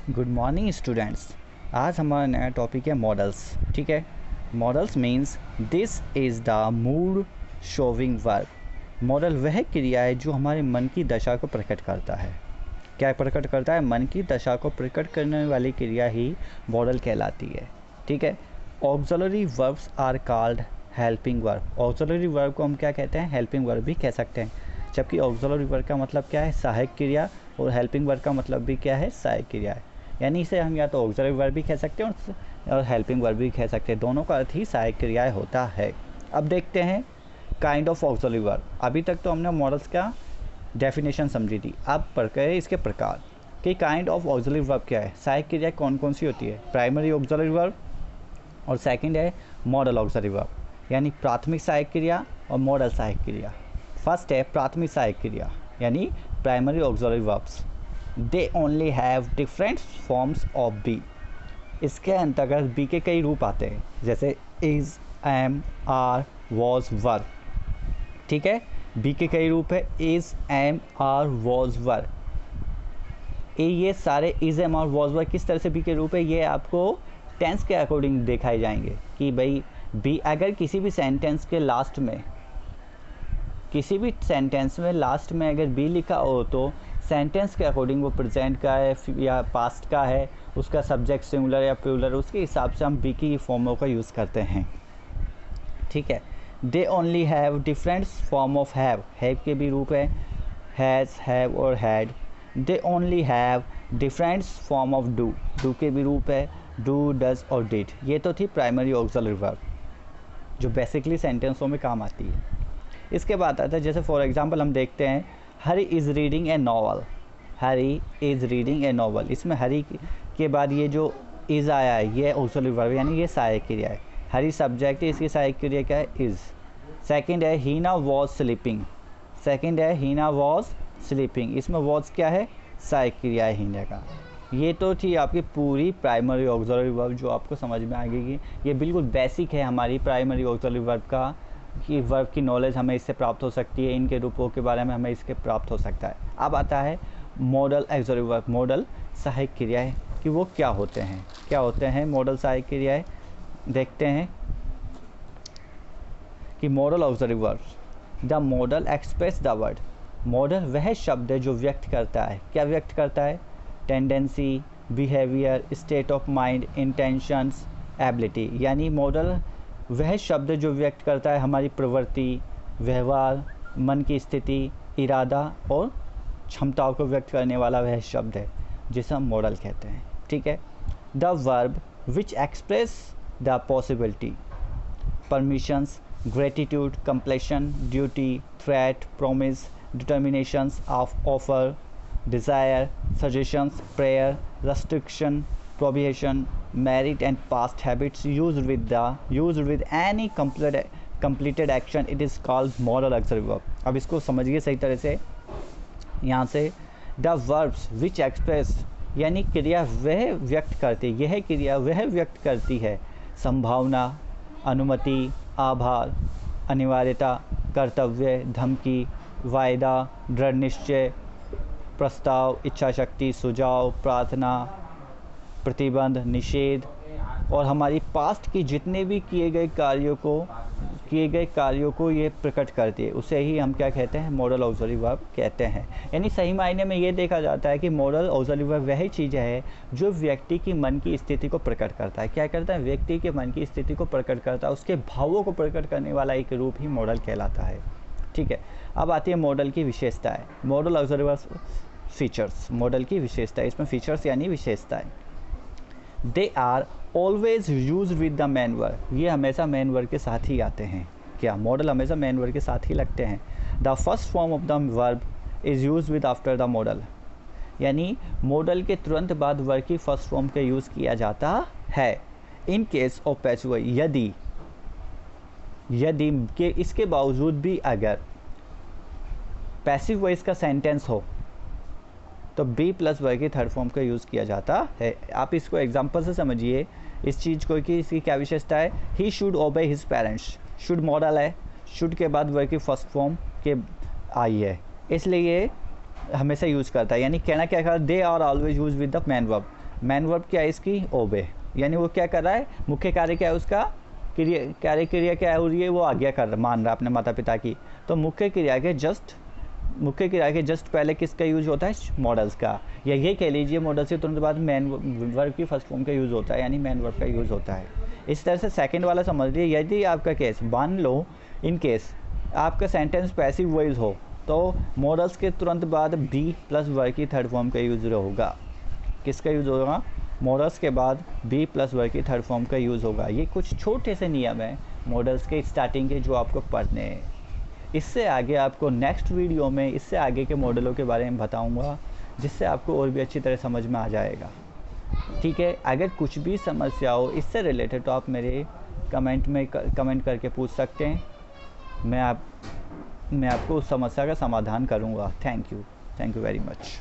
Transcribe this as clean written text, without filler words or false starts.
Good morning students. आज हमारा नया टॉपिक है मॉडल्स। ठीक है, models means this is the mood showing verb. Model वह क्रिया है जो हमारे मन की दशा को प्रकट करता है। क्या प्रकट करता है? मन की दशा को प्रकट करने वाली क्रिया ही मॉडल कहलाती है। ठीक है, auxiliary verbs are called helping verb. Auxiliary verb को हम क्या कहते हैं? हेल्पिंग वर्ब भी कह सकते हैं। जबकि ऑक्सिलरी वर्ब का मतलब क्या है? सहायक क्रिया, और हेल्पिंग वर्ब का मतलब भी क्या है? सहायक क्रिया है। यानी इसे हम या तो ऑक्सिलरी वर्ब भी कह सकते हैं और हेल्पिंग वर्ब भी कह सकते हैं। दोनों का अर्थ ही सहायक क्रियाएं होता है। अब देखते हैं काइंड ऑफ ऑक्सिलरी वर्ब। अभी तक तो हमने मॉडल्स का डेफिनेशन समझी थी। अब पढ़ के इसके प्रकार कि काइंड ऑफ ऑक्सिलरी वर्ब क्या है, सहायक क्रिया कौन कौन सी होती है। प्राइमरी ऑक्सिलरी वर्ब और सेकंड है मॉडल ऑक्सिलरी वर्ब, यानी प्राथमिक सहायक क्रिया और मॉडल सहायक क्रिया। फर्स्ट है प्राथमिक सहायक क्रिया यानी primary auxiliary verbs. They only have different forms of be. इसके अंतर्गत बी के कई रूप आते हैं, जैसे is, am, are, was, were. ठीक है, बी के कई रूप है, is, am, are, was, were. ये सारे is, am, are, was, were किस तरह से बी के रूप है, ये आपको टेंस के अकॉर्डिंग दिखाए जाएंगे कि भाई बी अगर किसी भी सेंटेंस के लास्ट में लास्ट में अगर बी लिखा हो तो सेंटेंस के अकॉर्डिंग वो प्रेजेंट का है या पास्ट का है, उसका सब्जेक्ट सिंगुलर या प्लूरल, उसके हिसाब से हम बी की फॉर्मों का यूज़ करते हैं। ठीक है, दे only have different form of have के भी रूप है, हैज़, हैव और had. They only have different form of do के भी रूप है, डू, डज और डिड। ये तो थी प्राइमरी ऑक्सिलरी वर्ब जो बेसिकली सेंटेंसों में काम आती है। इसके बाद आता है, जैसे फॉर एग्जांपल हम देखते हैं Hari is reading a novel. Hari is reading a novel, इसमें हरी के बाद ये जो इज़ आया है ये ऑक्सिलरी वर्ब यानी ये सहायक क्रिया है। हरी सब्जेक्ट है, इसकी सहायक क्रिया क्या है? इज़। सेकंड है हीना वॉज स्लीपिंग। इसमें वॉज क्या है? सहायक क्रिया है हीना का। ये तो थी आपकी पूरी प्राइमरी ऑक्सिलरी वर्ब जो आपको समझ में आ गई। ये बिल्कुल बेसिक है हमारी प्राइमरी ऑक्सिलरी वर्ब का, कि वर्ब की नॉलेज हमें इससे प्राप्त हो सकती है, इनके रूपों के बारे में हमें इसके प्राप्त हो सकता है। अब आता है मॉडल ऑक्सिलरी वर्ब, मॉडल सहायक क्रियाएं कि वो क्या होते हैं मॉडल सहायक क्रियाएं। देखते हैं कि model auxiliary verbs, the model express the word. Model वह शब्द है जो व्यक्त करता है, क्या व्यक्त करता है? Tendency, behaviour, state of mind, intentions, ability. यानी मॉडल वह शब्द जो व्यक्त करता है हमारी प्रवृत्ति, व्यवहार, मन की स्थिति, इरादा और क्षमताओं को व्यक्त करने वाला वह शब्द है जिसे हम मॉडल कहते हैं। ठीक है, the verb which express the possibility, permissions, gratitude, completion, duty, threat, promise, determinations of offer, desire, suggestions, prayer, restriction, prohibition, merit and past habits used with any completed action, it is called modal auxiliary verb. अब इसको समझिए सही तरह से। यहाँ से the verbs which express यानी क्रिया वह व्यक्त करती, यह क्रिया वह व्यक्त करती है संभावना, अनुमति, आभार, अनिवार्यता, कर्तव्य, धमकी, वायदा, दृढ़ निश्चय, प्रस्ताव, इच्छा शक्ति, सुझाव, प्रार्थना, प्रतिबंध, निषेध और हमारी पास्ट की जितने भी किए गए कार्यों को ये प्रकट करती है। उसे ही हम क्या कहते हैं? मॉडल ऑक्सिलरी वर्ब कहते हैं। यानी सही मायने में ये देखा जाता है कि मॉडल ऑक्सिलरी वर्ब वही चीज़ है जो व्यक्ति की मन की स्थिति को प्रकट करता है। क्या करता है? व्यक्ति के मन की स्थिति को प्रकट करता है, उसके भावों को प्रकट करने वाला एक रूप ही मॉडल कहलाता है। ठीक है, अब आती है मॉडल की विशेषताएं। Modal auxiliary verb features, modal की विशेषता, इसमें फीचर्स यानी विशेषताएं। They are always use with the main verb, ये हमेशा मेन वर्ब के साथ ही आते हैं। क्या? मॉडल हमेशा मेन वर्ब के साथ ही लगते हैं। The first form of the verb is use with after the model, यानी मॉडल के तुरंत बाद वर्ब की फर्स्ट फॉर्म का यूज़ किया जाता है। In case of passive voice, यदि के इसके बावजूद भी अगर पैसिव वॉइस का सेंटेंस हो तो बी प्लस वर्ब की थर्ड फॉर्म का यूज़ किया जाता है। आप इसको एग्जांपल से समझिए इस चीज़ को कि इसकी क्या विशेषता है। ही शुड ओबे हिज पेरेंट्स, शुड मॉडल है, शुड के बाद वर्ब की फर्स्ट फॉर्म के आई है, इसलिए हमेशा यूज़ करता है। यानी कहना क्या, they are always use with the main verb, main verb क्या है इसकी, ओबे, यानी वो क्या कर रहा है, मुख्य कार्य क्या है उसका, क्रिया क्या हो रही है, वो आज्ञा मान रहा है अपने माता पिता की। तो मुख्य क्रिया के जस्ट पहले किसका यूज होता है, मॉडल्स का, या ये कह लीजिए मॉडल से तुरंत बाद मेन वर्ब की फर्स्ट फॉर्म का यूज़ होता है, यानी मेन वर्ब का यूज़ होता है। इस तरह से सेकंड वाला समझ लीजिए, यदि आपका केस मान लो इन केस आपका सेंटेंस पैसिव वॉइस हो तो मॉडल्स के तुरंत बाद बी प्लस वर्ब की थर्ड फॉर्म का यूज़ होगा। किसका यूज़ होगा, मॉडल्स के बाद बी प्लस वर्ब की थर्ड फॉर्म का यूज़ होगा। ये कुछ छोटे से नियम हैं मॉडल्स के स्टार्टिंग के जो आपको पढ़ने हैं। इससे आगे आपको नेक्स्ट वीडियो में इससे आगे के मॉडलों के बारे में बताऊंगा, जिससे आपको और भी अच्छी तरह समझ में आ जाएगा। ठीक है, अगर कुछ भी समस्या हो इससे रिलेटेड तो आप मेरे कमेंट करके पूछ सकते हैं। मैं आपको उस समस्या का समाधान करूंगा। Thank you very much.